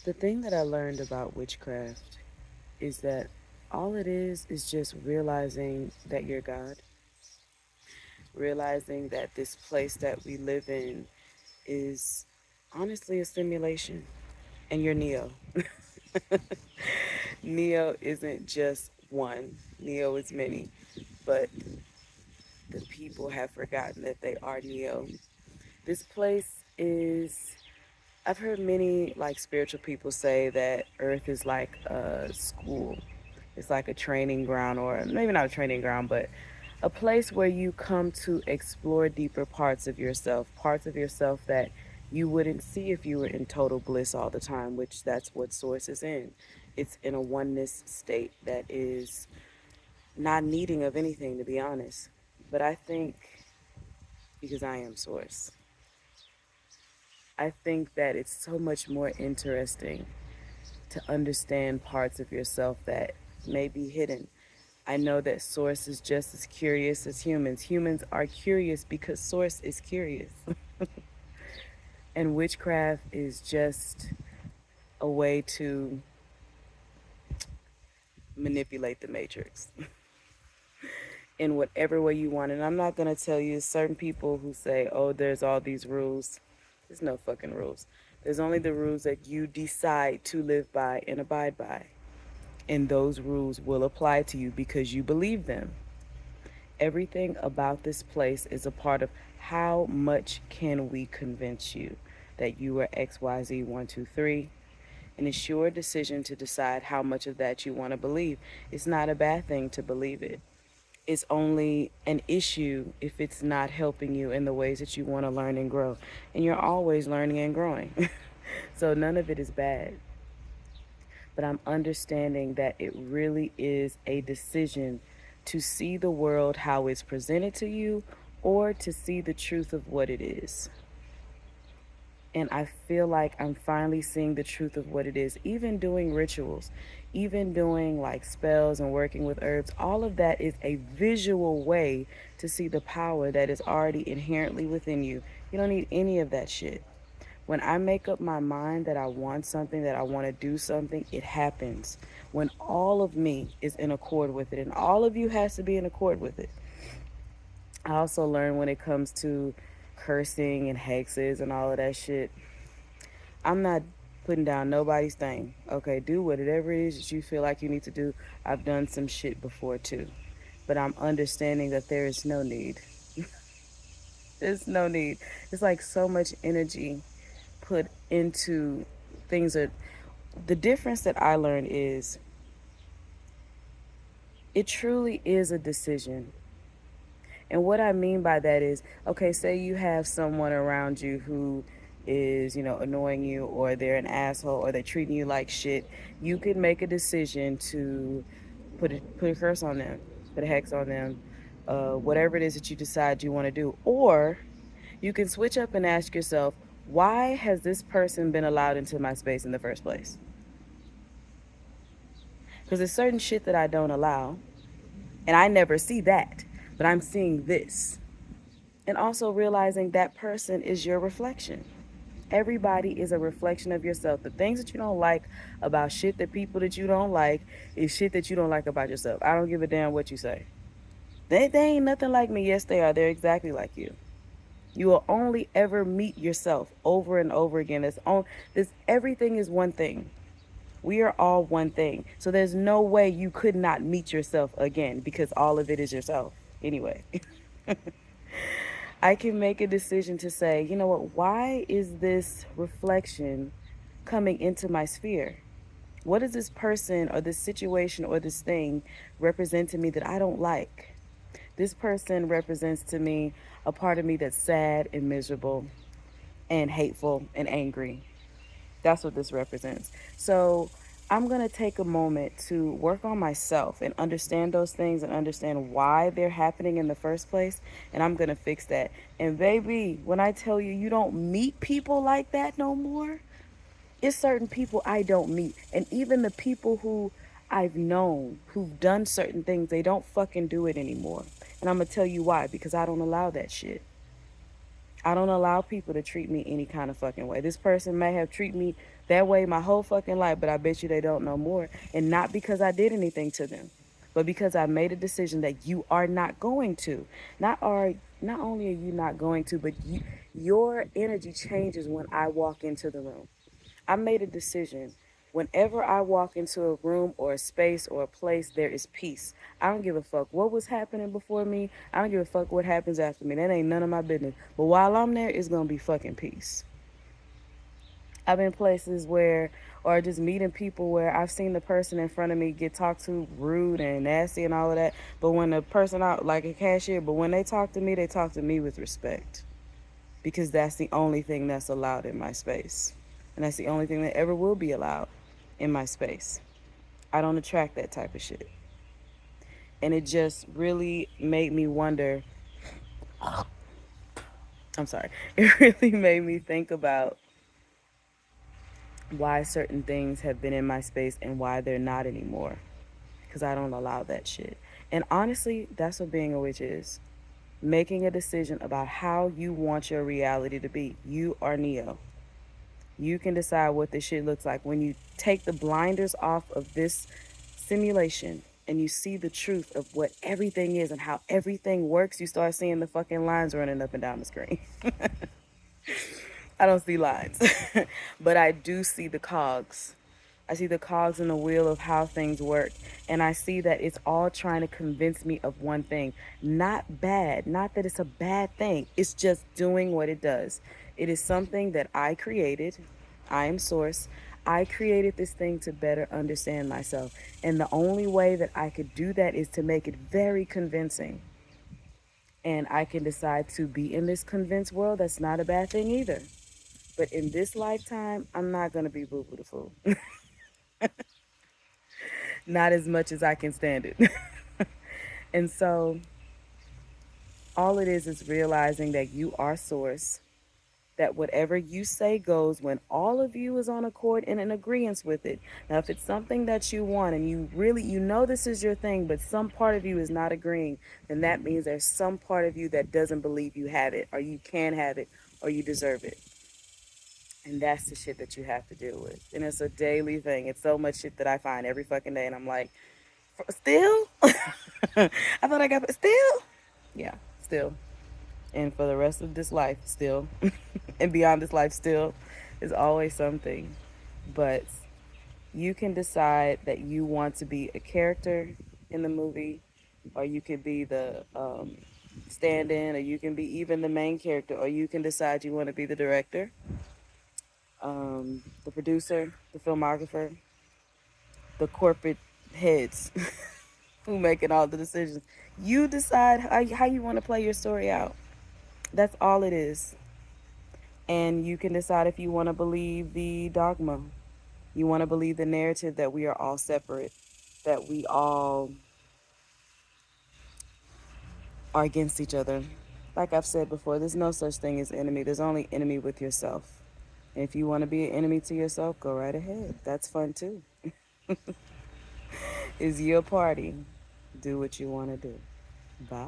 The thing that I learned about witchcraft is that all it is just realizing that you're God, realizing that this place that we live in is honestly a simulation, and you're Neo. Neo isn't just one, Neo is many, but the people have forgotten that they are Neo. This place is, I've heard many like spiritual people say that Earth is like a school. It's like a training ground, or maybe not a training ground, but a place where you come to explore deeper parts of yourself that you wouldn't see if you were in total bliss all the time, which that's what Source is in. It's in a oneness state that is not needing of anything, to be honest. But I think, because I am Source, I think that it's so much more interesting to understand parts of yourself that may be hidden. I know that Source is just as curious as humans. Humans are curious because Source is curious. And witchcraft is just a way to manipulate the matrix in whatever way you want. And I'm not going to tell you certain people who say, oh, there's all these rules. There's no fucking rules. There's only the rules that you decide to live by and abide by. And those rules will apply to you because you believe them. Everything about this place is a part of how much can we convince you that you are XYZ123. And it's your decision to decide how much of that you want to believe. It's not a bad thing to believe it. It's only an issue if it's not helping you in the ways that you want to learn and grow. And you're always learning and growing. So none of it is bad. But I'm understanding that it really is a decision to see the world how it's presented to you or to see the truth of what it is. And I feel like I'm finally seeing the truth of what it is. Even doing rituals, even doing like spells and working with herbs, all of that is a visual way to see the power that is already inherently within you. You don't need any of that shit. When I make up my mind that I want something, that I want to do something, it happens. When all of me is in accord with it, and all of you has to be in accord with it. I also learned when it comes to cursing and hexes and all of that shit, I'm not putting down nobody's thing. Okay, do whatever it is that you feel like you need to do. I've done some shit before too. But I'm understanding that there is no need. There's no need. It's like so much energy put into things that the difference that I learned is it truly is a decision. And what I mean by that is, okay, say you have someone around you who is, annoying you, or they're an asshole, or they're treating you like shit. You could make a decision to put a curse on them, put a hex on them, whatever it is that you decide you want to do. Or you can switch up and ask yourself, why has this person been allowed into my space in the first place? Because there's certain shit that I don't allow, and I never see that, but I'm seeing this. And also realizing that person is your reflection. Everybody is a reflection of yourself. The things that you don't like about shit, that people that you don't like, is shit that you don't like about yourself. I don't give a damn what you say. They ain't nothing like me. Yes, they are. They're exactly like you. You will only ever meet yourself over and over again. This everything is one thing. We are all one thing. So there's no way you could not meet yourself again because all of it is yourself. Anyway, I can make a decision to say, you know what, why is this reflection coming into my sphere? What does this person or this situation or this thing represent to me that I don't like? This person represents to me a part of me that's sad and miserable and hateful and angry. That's what this represents. So I'm going to take a moment to work on myself and understand those things and understand why they're happening in the first place. And I'm going to fix that. And baby, when I tell you, you don't meet people like that no more, it's certain people I don't meet. And even the people who I've known who've done certain things, they don't fucking do it anymore. And I'm going to tell you why, because I don't allow that shit. I don't allow people to treat me any kind of fucking way. This person may have treated me that way my whole fucking life, but I bet you they don't know more. And not because I did anything to them, but because I made a decision that you are not going to. Not only are you not going to, but your energy changes when I walk into the room. I made a decision. Whenever I walk into a room or a space or a place, there is peace. I don't give a fuck what was happening before me. I don't give a fuck what happens after me. That ain't none of my business. But while I'm there, it's going to be fucking peace. I've been places where, or just meeting people where I've seen the person in front of me get talked to rude and nasty and all of that. But when the person out, like a cashier, but when they talk to me with respect. Because that's the only thing that's allowed in my space. And that's the only thing that ever will be allowed in my space. I don't attract that type of shit. And it just really made me wonder. I'm sorry. It really made me think about why certain things have been in my space and why they're not anymore. Because I don't allow that shit. And honestly, that's what being a witch is. Making a decision about how you want your reality to be. You are Neo. You can decide what this shit looks like. When you take the blinders off of this simulation and you see the truth of what everything is and how everything works, you start seeing the fucking lines running up and down the screen. I don't see lines, but I do see the cogs. I see the cogs in the wheel of how things work. And I see that it's all trying to convince me of one thing. Not bad. Not that it's a bad thing. It's just doing what it does. It is something that I created. I am source. I created this thing to better understand myself. And the only way that I could do that is to make it very convincing. And I can decide to be in this convinced world. That's not a bad thing either. But in this lifetime, I'm not going to be boo boo the fool. Not as much as I can stand it. And so all it is realizing that you are source, that whatever you say goes when all of you is on accord and in agreement with it. Now, if it's something that you want and you know this is your thing, but some part of you is not agreeing, then that means there's some part of you that doesn't believe you have it or you can have it or you deserve it. And that's the shit that you have to deal with. And it's a daily thing. It's so much shit that I find every fucking day. And I'm like, still? I thought I got, still? Yeah, still. And for the rest of this life, still. And beyond this life, still. Is always something. But you can decide that you want to be a character in the movie, or you could be the stand-in, or you can be even the main character, or you can decide you want to be the director, the producer, the filmographer, the corporate heads who making all the decisions. You decide how you want to play your story out. That's all it is. And you can decide if you want to believe the dogma. You want to believe the narrative that we are all separate, that we all are against each other. Like I've said before, there's no such thing as enemy. There's only enemy with yourself. And if you want to be an enemy to yourself, go right ahead. That's fun too. It's your party. Do what you want to do. Bye.